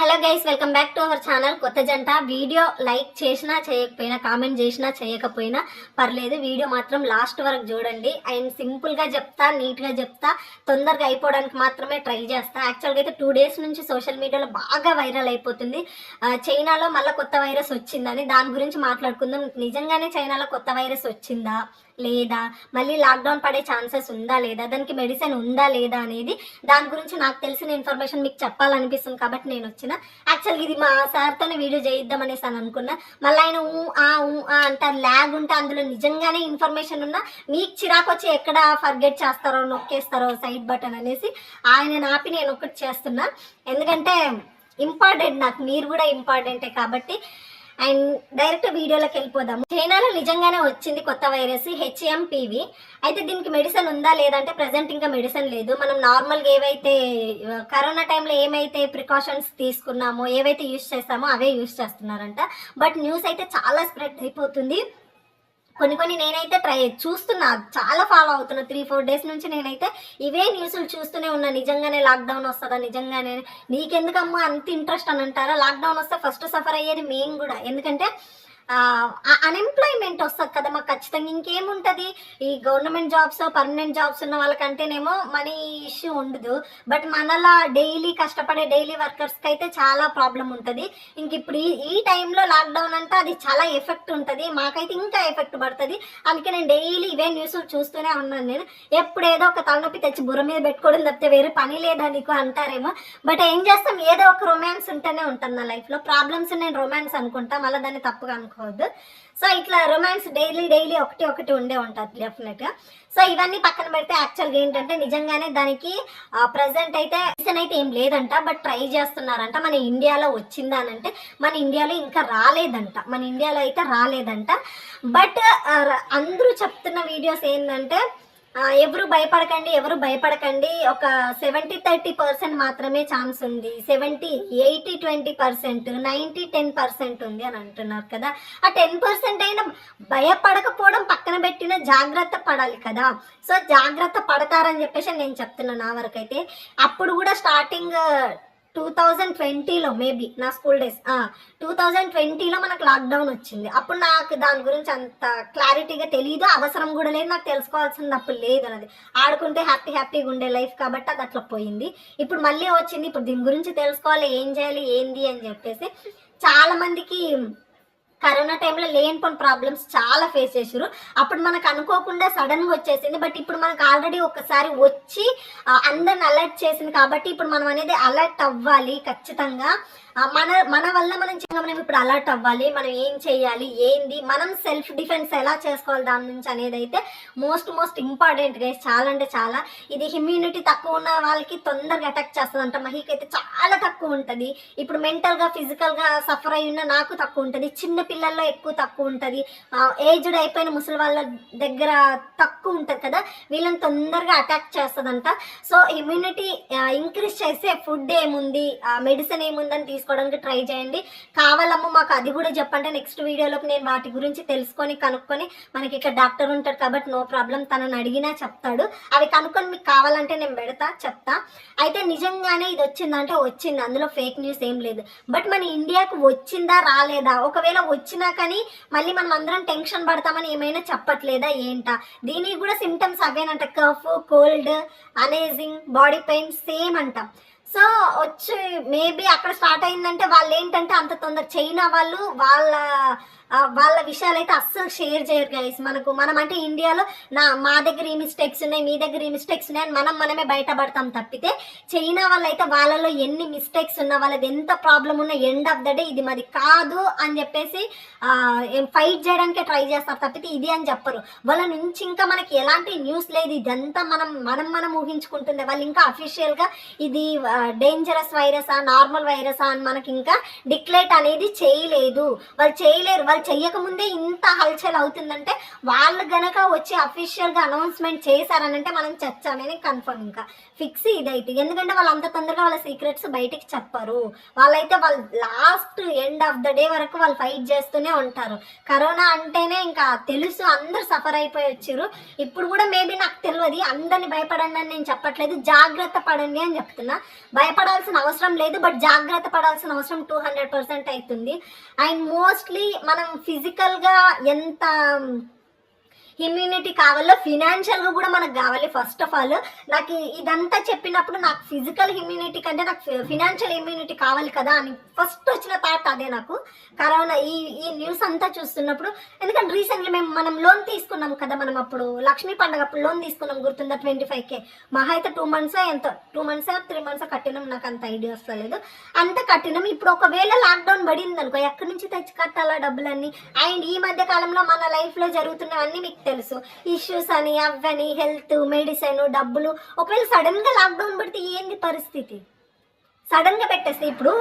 Hello guys, welcome back to our channel. కొత్త జంట. Video like చేసినా చేయకపోయినా, కామెంట్ చేసినా చేయకపోయినా పర్లేదు, వీడియో మాత్రం లాస్ట్ వరకు చూడండి. అండ్ సింపుల్గా చెప్తా, నీట్గా చెప్తా, తొందరగా అయిపోవడానికి మాత్రమే ట్రై చేస్తా. యాక్చువల్గా అయితే 2 days నుంచి సోషల్ మీడియాలో బాగా వైరల్ అయిపోతుంది. చైనాలో మళ్ళీ కొత్త వైరస్ వచ్చిందని, దాని గురించి మాట్లాడుకుందాం. నిజంగానే చైనాలో కొత్త వైరస్ వచ్చిందా లేదా, మళ్ళీ లాక్డౌన్ పడే ఛాన్సెస్ ఉందా లేదా, దానికి మెడిసిన్ ఉందా లేదా అనేది దాని గురించి నాకు తెలిసిన ఇన్ఫర్మేషన్ మీకు చెప్పాలనిపిస్తుంది కాబట్టి నేను వచ్చిన. యాక్చువల్గా ఇది మా సార్తోనే వీడియో చేయిద్దాం అనేసి అని అనుకున్నా. మళ్ళీ ఆయన అంటారు, ల్యాగ్ ఉంటే అందులో నిజంగానే ఇన్ఫర్మేషన్ ఉన్నా మీకు చిరాకు వచ్చి ఎక్కడ ఫర్గెట్ చేస్తారో, నొక్కేస్తారో సైడ్ బటన్ అనేసి ఆయన నాపి నేను ఒకటి చేస్తున్నా. ఎందుకంటే ఇంపార్టెంట్, నాకు మీరు కూడా ఇంపార్టెంటే కాబట్టి. అండ్ డైరెక్ట్ వీడియోలోకి వెళ్ళిపోదాము. చైనాలో నిజంగానే వచ్చింది కొత్త వైరస్ హెచ్ఎంపివి. అయితే దీనికి మెడిసిన్ ఉందా లేదంటే ప్రజెంట్ ఇంకా మెడిసిన్ లేదు. మనం నార్మల్గా ఏవైతే కరోనా టైంలో ఏమైతే ప్రికాషన్స్ తీసుకున్నామో, ఏవైతే యూజ్ చేస్తామో అవే యూజ్ చేస్తున్నారంట. బట్ న్యూస్ అయితే చాలా స్ప్రెడ్ అయిపోతుంది. కొన్ని నేనైతే చూస్తున్నా, చాలా ఫాలో అవుతున్నా. 3-4 days నుంచి నేనైతే ఇవే న్యూస్లు చూస్తూనే ఉన్నా. నిజంగానే లాక్డౌన్ వస్తుందా, నిజంగానే నీకెందుకమ్మా అంత ఇంట్రెస్ట్ అని అంటారా? లాక్డౌన్ వస్తే ఫస్ట్ సఫర్ అయ్యేది మేము కూడా. ఎందుకంటే అన్ఎంప్లాయ్మెంట్ వస్తుంది కదా మాకు ఖచ్చితంగా. ఇంకేముంటుంది, ఈ గవర్నమెంట్ జాబ్స్, పర్మనెంట్ జాబ్స్ ఉన్న వాళ్ళకంటేనేమో మనీ ఇష్యూ ఉండదు. బట్ మనలా డైలీ కష్టపడే డైలీ వర్కర్స్కి అయితే చాలా ప్రాబ్లం ఉంటుంది. ఇంక ఇప్పుడు ఈ టైంలో లాక్డౌన్ అంటే అది చాలా ఎఫెక్ట్ ఉంటుంది. మాకైతే ఇంకా ఎఫెక్ట్ పడుతుంది. అందుకే నేను డైలీ ఇవే న్యూస్ చూస్తూనే ఉన్నాను. నేను ఎప్పుడు ఏదో ఒక తలనొప్పి తెచ్చి బుర్ర మీద పెట్టుకోవడం తప్పితే వేరే పని లేదా నీకు అంటారేమో. బట్ ఏం చేస్తాం, ఏదో ఒక రొమాన్స్ ఉంటేనే ఉంటుంది నా లైఫ్లో. ప్రాబ్లమ్స్ నేను రొమాన్స్ అనుకుంటా, మళ్ళీ దాన్ని తప్పుగా అనుకో. సో ఇట్లా రొమాన్స్ డైలీ ఒకటి ఉండే ఉంటుంది డెఫినెట్గా. సో ఇవన్నీ పక్కన పెడితే యాక్చువల్గా ఏంటంటే నిజంగానే దానికి ప్రజెంట్ అయితే రీజన్ అయితే ఏం లేదంట. బట్ ట్రై చేస్తున్నారంట. మన ఇండియాలో వచ్చిందా అని అంటే మన ఇండియాలో ఇంకా రాలేదంట. బట్ అందరూ చెప్తున్న వీడియోస్ ఏంటంటే ఎవరు భయపడకండి, ఒక 70-30% మాత్రమే ఛాన్స్ ఉంది, 70-80-20%, 90-10% ఉంది అని అంటున్నారు కదా. ఆ 10% అయినా భయపడకపోవడం పక్కన పెట్టిన జాగ్రత్త పడాలి కదా. సో జాగ్రత్త పడతారని చెప్పేసి నేను చెప్తున్నాను. నా వరకు అయితే అప్పుడు కూడా స్టార్టింగ్ 2020లో మేబీ నా స్కూల్ డేస్ 2020లో మనకు లాక్డౌన్ వచ్చింది. అప్పుడు నాకు దాని గురించి అంత క్లారిటీగా తెలియదు, అవసరం కూడా లేదు, నాకు తెలుసుకోవాల్సింది అప్పుడు లేదు. అన్నది ఆడుకుంటే హ్యాపీగా ఉండే లైఫ్ కాబట్టి అది అట్లా పోయింది. ఇప్పుడు మళ్ళీ వచ్చింది. ఇప్పుడు దీని గురించి తెలుసుకోవాలి, ఏం చేయాలి ఏంది అని చెప్పేసి. చాలా మందికి కరోనా టైంలో లేనిపోని ప్రాబ్లమ్స్ చాలా ఫేస్ చేసారు. అప్పుడు మనకు అనుకోకుండా సడన్గా వచ్చేసింది. బట్ ఇప్పుడు మనకు ఆల్రెడీ ఒకసారి వచ్చి అందరిని అలర్ట్ చేసింది కాబట్టి ఇప్పుడు మనం అనేది అలర్ట్ అవ్వాలి ఖచ్చితంగా. మన వల్ల మనం ఇప్పుడు అలర్ట్ అవ్వాలి. మనం ఏం చేయాలి, ఏంది, మనం సెల్ఫ్ డిఫెన్స్ ఎలా చేసుకోవాలి దాని నుంచి అనేది అయితే మోస్ట్ ఇంపార్టెంట్ గైస్. చాలా అంటే చాలా. ఇది ఇమ్యూనిటీ తక్కువ ఉన్న వాళ్ళకి తొందరగా అటాక్ చేస్తుంది అంట. మహికైతే చాలా తక్కువ ఉంటుంది. ఇప్పుడు మెంటల్గా ఫిజికల్గా సఫర్ అయి ఉన్న నాకు తక్కువ ఉంటుంది. చిన్న పిల్లల్లో తక్కువ ఉంటుంది. ఏజ్డ్ అయిపోయిన ముసలి వాళ్ళ దగ్గర తక్కువ ఉంటుంది కదా, వీళ్ళని తొందరగా అటాక్ చేస్తుందంట. సో ఇమ్యూనిటీ ఇంక్రీజ్ చేసే ఫుడ్ ఏముంది, మెడిసిన్ ఏముందని తీసుకోవడానికి ట్రై చేయండి. కావాలమ్మో మాకు అది కూడా చెప్పంటే నెక్స్ట్ వీడియోలోకి నేను వాటి గురించి తెలుసుకొని కనుక్కొని, మనకి ఇక్కడ డాక్టర్ ఉంటాడు కాబట్టి నో ప్రాబ్లం, తనని అడిగినా చెప్తాడు. అవి కనుక్కొని మీకు కావాలంటే నేను చెప్తా. అయితే నిజంగానే ఇది వచ్చిందంటే వచ్చింది, అందులో ఫేక్ న్యూస్ ఏం లేదు. బట్ మన ఇండియాకు వచ్చిందా రాలేదా, ఒకవేళ వచ్చినా కానీ మళ్ళీ మనం అందరం టెన్షన్ పడతామని ఏమైనా చెప్పట్లేదా ఏంటా? దీనికి కూడా సిమ్టమ్స్ అవేనంట. కఫ్, కోల్డ్, అనేజింగ్, బాడీ పెయిన్ సేమ్ అంట. సో వచ్చి మేబీ అక్కడ స్టార్ట్ అయిందంటే వాళ్ళు ఏంటంటే అంత తొందర చైనా వాళ్ళు వాళ్ళ విషయాలు అయితే అస్సలు షేర్ చేయరు గైస్. మనం అంటే ఇండియాలో మా దగ్గర ఈ మిస్టేక్స్ ఉన్నాయి, మీ దగ్గర ఈ మిస్టేక్స్ ఉన్నాయి అని మనమే బయటపడతాం తప్పితే, చైనా వాళ్ళు అయితే వాళ్ళలో ఎన్ని మిస్టేక్స్ ఉన్నా, వాళ్ళది ఎంత ప్రాబ్లం ఉన్నా ఎండ్ ఆఫ్ ద డే ఇది మాది కాదు అని చెప్పేసి ఫైట్ చేయడానికే ట్రై చేస్తారు తప్పితే ఇది అని చెప్పరు. వాళ్ళ నుంచి ఇంకా మనకి ఎలాంటి న్యూస్ లేదు. ఇదంతా మనం ఊహించుకుంటుంది. వాళ్ళు ఇంకా అఫీషియల్గా ఇది డేంజరస్ వైరసా, నార్మల్ వైరసా అని మనకి ఇంకా డిక్లేర్ అనేది చేయలేదు. వాళ్ళు చేయలేరు. చెయ్యకముందే ఇంత హల్చల్ అవుతుందంటే వాళ్ళు గనక వచ్చి అఫీషియల్గా అనౌన్స్మెంట్ చేశారనంటే మనం చచ్చామని కన్ఫర్మ్. ఇంకా ఫిక్స్ ఇదైతే. ఎందుకంటే వాళ్ళు అంత తొందరగా వాళ్ళ సీక్రెట్స్ బయటికి చెప్పరు. వాళ్ళైతే వాళ్ళు last end of the day వరకు వాళ్ళు ఫైట్ చేస్తూనే ఉంటారు. కరోనా అంటేనే ఇంకా తెలుసు, అందరు సఫర్ అయిపోయి వచ్చారు. ఇప్పుడు కూడా మేబీ నాకు తెలియదు, అందరిని భయపడండి అని నేను చెప్పట్లేదు, జాగ్రత్త పడండి అని చెప్తున్నా. భయపడాల్సిన అవసరం లేదు, బట్ జాగ్రత్త పడాల్సిన అవసరం 200% అవుతుంది. అండ్ మోస్ట్లీ మనం ఫిజికల్గా ఎంత ఇమ్యూనిటీ కావాలో ఫినాన్షియల్గా కూడా మనకు కావాలి. ఫస్ట్ ఆఫ్ ఆల్ నాకు ఇదంతా చెప్పినప్పుడు నాకు ఫిజికల్ ఇమ్యూనిటీ కంటే నాకు ఫినాన్షియల్ ఇమ్యూనిటీ కావాలి కదా అని ఫస్ట్ వచ్చిన థాట్ అదే నాకు. కరోనా ఈ న్యూస్ అంతా చూస్తున్నప్పుడు, ఎందుకంటే రీసెంట్లీ మనం లోన్ తీసుకున్నాం కదా, మనం అప్పుడు లక్ష్మీ పండుగ అప్పుడు లోన్ తీసుకున్నాం, గుర్తుందా? 25K మహా అయితే 2 months ఎంతో 2 months 3 months కట్టినాం, నాకు అంత ఐడియా వస్తలేదు, అంత కట్టినాం. ఇప్పుడు ఒకవేళ లాక్డౌన్ పడింది అనుకో, ఎక్కడి నుంచి తెచ్చి కట్టాలా డబ్బులన్నీ? అండ్ ఈ మధ్య కాలంలో మన లైఫ్లో జరుగుతున్నవన్నీ మీకు తెలుసు, ఇష్యూస్ అని అవని, హెల్త్, మెడిసిన్, డబ్బులు. ఒకవేళ సడన్ గా లాక్డౌన్ పెడితే ఏంది పరిస్థితి? సడన్ గా పెట్టేస్తే ఇప్పుడు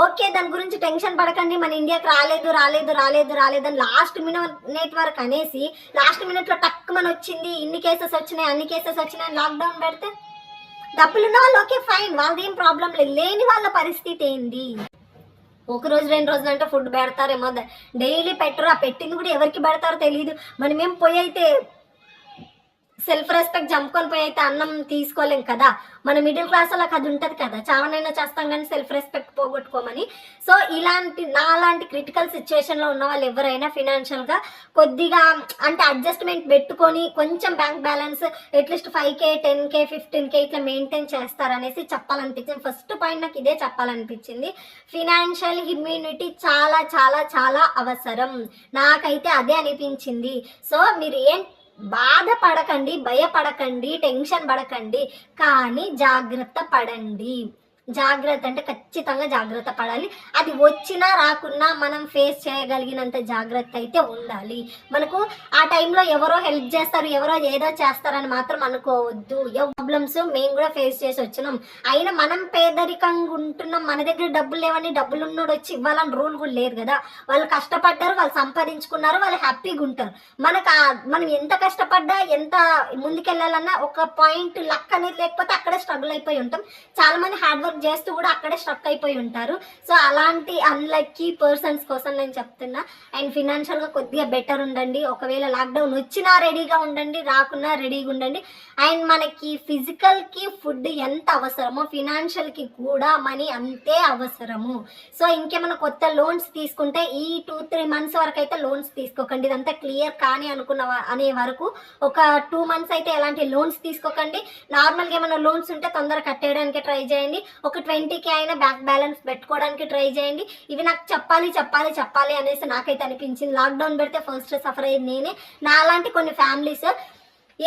ఓకే, దాని గురించి టెన్షన్ పడకండి, మన ఇండియాకి రాలేదు రాలేదు రాలేదు రాలేదు అని లాస్ట్ మినిట్ వరకు అనేసి లాస్ట్ మినిట్లో టక్ మన వచ్చింది, ఇన్ని కేసెస్ వచ్చినాయి అన్ని కేసెస్ వచ్చినాయి అని లాక్డౌన్ పెడితే డబ్బులున్న వాళ్ళు ఓకే ఫైన్, వాళ్ళది ఏం ప్రాబ్లం లేదు. లేని వాళ్ళ పరిస్థితి ఏంది? ఒక రోజు 2 రోజులు అంటే ఫుడ్ పెడతారేమో, డైలీ పెట్టరు. ఆ పెట్టింది కూడా ఎవరికి పెడతారో తెలియదు. మనమేం పోయి అయితే సెల్ఫ్ రెస్పెక్ట్ చంపుకొని పోయి అయితే అన్నం తీసుకోలేం కదా. మన మిడిల్ క్లాస్ వాళ్ళకి అది ఉంటుంది కదా, చావనైనా చేస్తాం కానీ సెల్ఫ్ రెస్పెక్ట్ పోగొట్టుకోమని. సో ఇలాంటి నాలాంటి క్రిటికల్ సిచ్యువేషన్లో ఉన్న వాళ్ళు ఎవరైనా ఫినాన్షియల్గా కొద్దిగా అంటే అడ్జస్ట్మెంట్ పెట్టుకొని కొంచెం bank balance at least 5K 10K 15K ఇట్లా మెయింటైన్ చేస్తారనేసి చెప్పాలనిపించింది. ఫస్ట్ పాయింట్ నాకు ఇదే చెప్పాలనిపించింది. ఫినాన్షియల్ ఇమ్యూనిటీ చాలా చాలా చాలా అవసరం, నాకైతే అదే అనిపించింది. సో మీరు బాధపడకండి, భయపడకండి, టెన్షన్ పడకండి, కానీ జాగ్రత్త పడండి. జాగ్రత్త అంటే ఖచ్చితంగా జాగ్రత్త పడాలి. అది వచ్చినా రాకున్నా మనం ఫేస్ చేయగలిగినంత జాగ్రత్త అయితే ఉండాలి. మనకు ఆ టైంలో ఎవరో హెల్ప్ చేస్తారు, ఎవరో ఏదో చేస్తారని మాత్రం అనుకోవద్దు. ప్రాబ్లమ్స్ మేము కూడా ఫేస్ చేసి వచ్చినాం, అయినా మనం పేదరికంగా ఉంటున్నాం, మన దగ్గర డబ్బులు లేవని డబ్బులు ఉన్నోడు వచ్చి ఇవ్వాలని రూల్ కూడా లేదు కదా. వాళ్ళు కష్టపడ్డారు, వాళ్ళు సంపాదించుకున్నారు, వాళ్ళు హ్యాపీగా ఉంటారు. మనం ఎంత కష్టపడ్డా ఎంత ముందుకెళ్ళాలన్నా ఒక పాయింట్ లక్ అనేది లేకపోతే అక్కడే స్ట్రగుల్ అయిపోయి ఉంటాం. చాలా మంది హార్డ్ వర్క్ చేస్తూ కూడా అక్కడే స్ట్రక్ అయిపోయి ఉంటారు. సో అలాంటి అన్లక్కీ పర్సన్స్ కోసం నేను చెప్తున్నా. అండ్ ఫినాన్షియల్గా కొద్దిగా బెటర్ ఉండండి. ఒకవేళ లాక్డౌన్ వచ్చినా రెడీగా ఉండండి, రాకున్నా రెడీగా ఉండండి. అండ్ మనకి ఫిజికల్కి ఫుడ్ ఎంత అవసరమో ఫినాన్షియల్కి కూడా మనీ అంతే అవసరము. సో ఇంకేమైనా కొత్త లోన్స్ తీసుకుంటే ఈ 2-3 months వరకు అయితే లోన్స్ తీసుకోకండి. ఇదంతా క్లియర్ కానీ అనే వరకు ఒక 2 months అయితే ఎలాంటి లోన్స్ తీసుకోకండి. నార్మల్గా ఏమైనా లోన్స్ ఉంటే తొందరగా కట్టేయడానికి ట్రై చేయండి. ఒక 20K అయినా బ్యాంక్ బ్యాలెన్స్ పెట్టుకోవడానికి ట్రై చేయండి. ఇవి నాకు చెప్పాలి అనేసి నాకైతే అనిపించింది. లాక్డౌన్ పెడితే ఫస్ట్ సఫర్ అయ్యేది నేనే. నా అలాంటి కొన్ని ఫ్యామిలీస్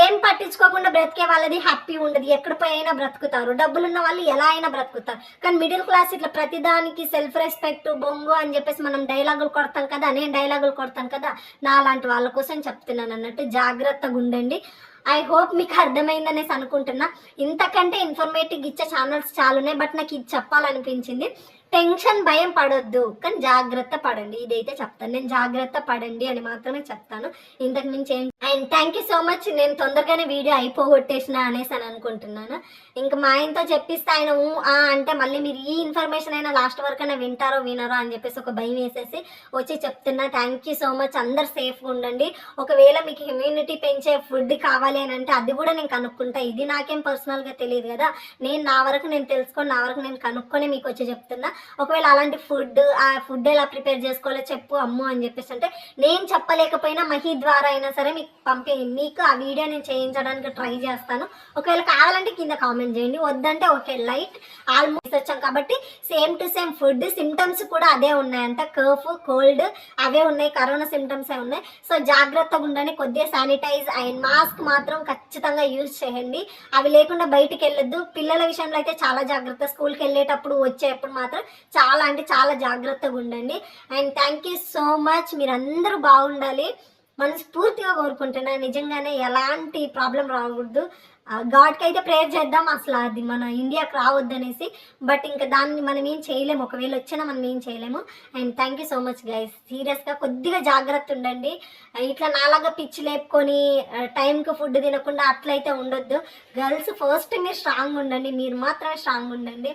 ఏం పట్టించుకోకుండా బ్రతికే వాళ్ళది హ్యాపీ ఉండదు, ఎక్కడ పోయి అయినా బ్రతుకుతారు. డబ్బులున్న వాళ్ళు ఎలా అయినా బ్రతుకుతారు. కానీ మిడిల్ క్లాస్ ఇట్లా ప్రతిదానికి సెల్ఫ్ రెస్పెక్ట్ బొంగు అని చెప్పేసి మనం డైలాగులు కొడతాం కదా, నేను డైలాగులు కొడతాను కదా, నా అలాంటి వాళ్ళ కోసం చెప్తున్నాను అన్నట్టు. జాగ్రత్తగా ఉండండి. ఐ హోప్ మీకు అర్థమైందనేసి అనుకుంటున్నా. ఇంతకంటే ఇన్ఫర్మేటివ్ ఇచ్చే ఛానల్స్ చాలా ఉన్నాయి, బట్ నాకు ఇది చెప్పాలనిపించింది. టెన్షన్ భయం పడొద్దు, కానీ జాగ్రత్త పడండి. ఇదైతే చెప్తాను నేను, జాగ్రత్త పడండి అని మాత్రమే చెప్తాను, ఇంతకు మించి ఏం. And thank you so much. నేను తొందరగానే వీడియో అయిపోగొట్టేసిన అనేసి అని అనుకుంటున్నాను. ఇంకా మా ఆయనతో చెప్పిస్తే ఆయన అంటే మళ్ళీ మీరు ఈ ఇన్ఫర్మేషన్ అయినా లాస్ట్ వరకు అయినా వింటారో వినరో అని చెప్పేసి ఒక భయం వేసేసి వచ్చి చెప్తున్నా. Thank you so much. అందరు సేఫ్గా ఉండండి. ఒకవేళ మీకు ఇమ్యూనిటీ పెంచే ఫుడ్ కావాలి అని అంటే అది కూడా నేను కనుక్కుంటా. ఇది నాకేం పర్సనల్గా తెలియదు కదా, నేను నా వరకు నేను తెలుసుకొని నా వరకు నేను కనుక్కొని మీకు వచ్చి చెప్తున్నా. ఒకవేళ అలాంటి ఆ ఫుడ్ ఎలా ప్రిపేర్ చేసుకోవాలో చెప్పు అమ్ము అని చెప్పేసి అంటే నేను చెప్పలేకపోయినా మహి ద్వారా అయినా సరే మీకు ఆ వీడియో నేను చేయించడానికి ట్రై చేస్తాను. ఒకవేళ కావాలంటే కింద కామెంట్ చేయండి, వద్దంటే ఓకే లైట్. ఆల్మోస్ట్ వచ్చాం కాబట్టి same to same food, symptoms కూడా అదే ఉన్నాయంట, కఫ్ కోల్డ్ అవే ఉన్నాయి, కరోనా సిమ్టమ్సే ఉన్నాయి. సో జాగ్రత్తగా ఉండండి. కొద్దిగా శానిటైజ్ అండ్ మాస్క్ మాత్రం ఖచ్చితంగా యూజ్ చేయండి. అవి లేకుండా బయటికి వెళ్ళొద్దు. పిల్లల విషయంలో అయితే చాలా జాగ్రత్త, స్కూల్కి వెళ్ళేటప్పుడు వచ్చేటప్పుడు మాత్రం చాలా అంటే చాలా జాగ్రత్తగా ఉండండి. And thank you so much. మీరందరూ బాగుండాలి మనస్ఫూర్తిగా కోరుకుంటున్నా. నిజంగానే ఎలాంటి ప్రాబ్లం రాకూడదు. గాడ్కి అయితే ప్రేయర్ చేద్దాం, అసలు అది మన ఇండియాకి రావద్దు అనేసి. బట్ ఇంకా దాన్ని మనం ఏం చేయలేము, ఒకవేళ వచ్చినా మనం ఏం చేయలేము. And thank you so much guys. సీరియస్గా కొద్దిగా జాగ్రత్త ఉండండి. ఇట్లా నాలాగా పిచ్చి లేపుకొని టైంకి ఫుడ్ తినకుండా అట్లయితే ఉండొద్దు. గర్ల్స్ ఫస్ట్ మీరు స్ట్రాంగ్ ఉండండి, మీరు మాత్రమే స్ట్రాంగ్ ఉండండి.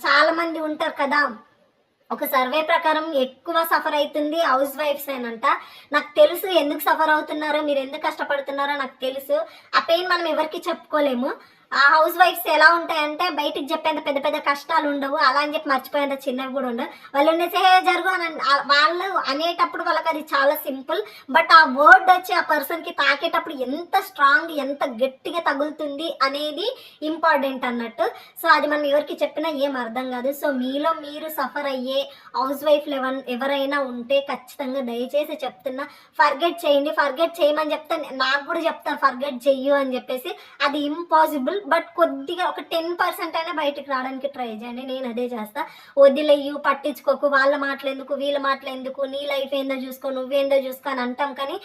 చాలా మంది ఉంటారు కదా, ఒక సర్వే ప్రకారం ఎక్కువ సఫర్ అవుతుంది హౌస్ వైఫ్స్ ఏనంట. నాకు తెలుసు ఎందుకు సఫర్ అవుతున్నారో, మీరు ఎందుకు కష్టపడుతున్నారో నాకు తెలుసు. ఆ పెయిన్ మనం ఎవరికి చెప్పుకోలేము, ఆ హౌస్ వైఫ్స్ ఎలా ఉంటాయంటే బయటికి చెప్పేంత పెద్ద పెద్ద కష్టాలు ఉండవు, అలా అని చెప్పి మర్చిపోయేంత చిన్నవి కూడా ఉండవు. వాళ్ళు ఉండేసే జరుగు అని వాళ్ళు అనేటప్పుడు వాళ్ళకి అది చాలా సింపుల్, బట్ ఆ వర్డ్ వచ్చి ఆ పర్సన్కి తాకేటప్పుడు ఎంత స్ట్రాంగ్, ఎంత గట్టిగా తగులుతుంది అనేది ఇంపార్టెంట్ అన్నట్టు. సో అది మనం ఎవరికి చెప్పినా ఏం అర్థం కాదు. సో మీలో మీరు సఫర్ అయ్యే హౌస్ వైఫ్లు ఎవరైనా ఉంటే ఖచ్చితంగా దయచేసి చెప్తున్నా, ఫర్గెట్ చేయండి. ఫర్గెట్ చేయమని చెప్తే నాకు కూడా చెప్తాను ఫర్గెట్ చెయ్యు అని చెప్పేసి, అది ఇంపాసిబుల్. బట్ కొద్దిగా ఒక 10% అయినా బయటికి రావడానికి ట్రై చేయండి. నేను అదే చేస్తా. వదిలేయు, పట్టించుకోకు, వాళ్ళ మాటలు వీళ్ళ మాటలు నీ లైఫ్ ఏందో చూసుకో, నువ్వేందో చూసుకో అని అంటాం, కానీ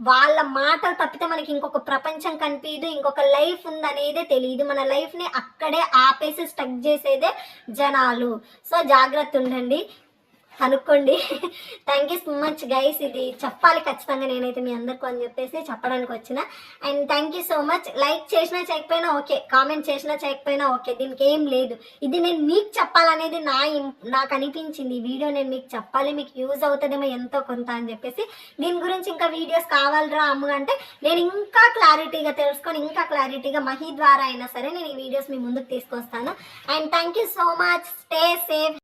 వాళ్ళ మాటలు తప్పితే మనకి ఇంకొక ప్రపంచం కనిపించదు, ఇంకొక లైఫ్ ఉందనేదే తెలియదు. మన లైఫ్ని అక్కడే ఆపేసి స్టక్ చేసేదే జనాలు. సో జాగ్రత్త ఉండండి, కనుక్కోండి. Thank you so much guys, ఇది చెప్పాలి ఖచ్చితంగా నేనైతే మీ అందరికీ అని చెప్పేసి చెప్పడానికి వచ్చిన. And thank you so much. Like చేసినా చేయకపోయినా ఓకే, కామెంట్ చేసినా చేయకపోయినా ఓకే, దీనికి ఏం లేదు. ఇది నేను మీకు చెప్పాలనేది నాకు అనిపించింది. ఈ వీడియో నేను మీకు చెప్పాలి, మీకు యూజ్ అవుతుందేమో ఎంతో కొంత అని చెప్పేసి. దీని గురించి ఇంకా వీడియోస్ కావాలరా అమ్ము అంటే నేను ఇంకా క్లారిటీగా తెలుసుకొని, ఇంకా క్లారిటీగా మహి ద్వారా అయినా సరే నేను ఈ వీడియోస్ మీ ముందుకు తీసుకొస్తాను. And thank you so much. Stay safe.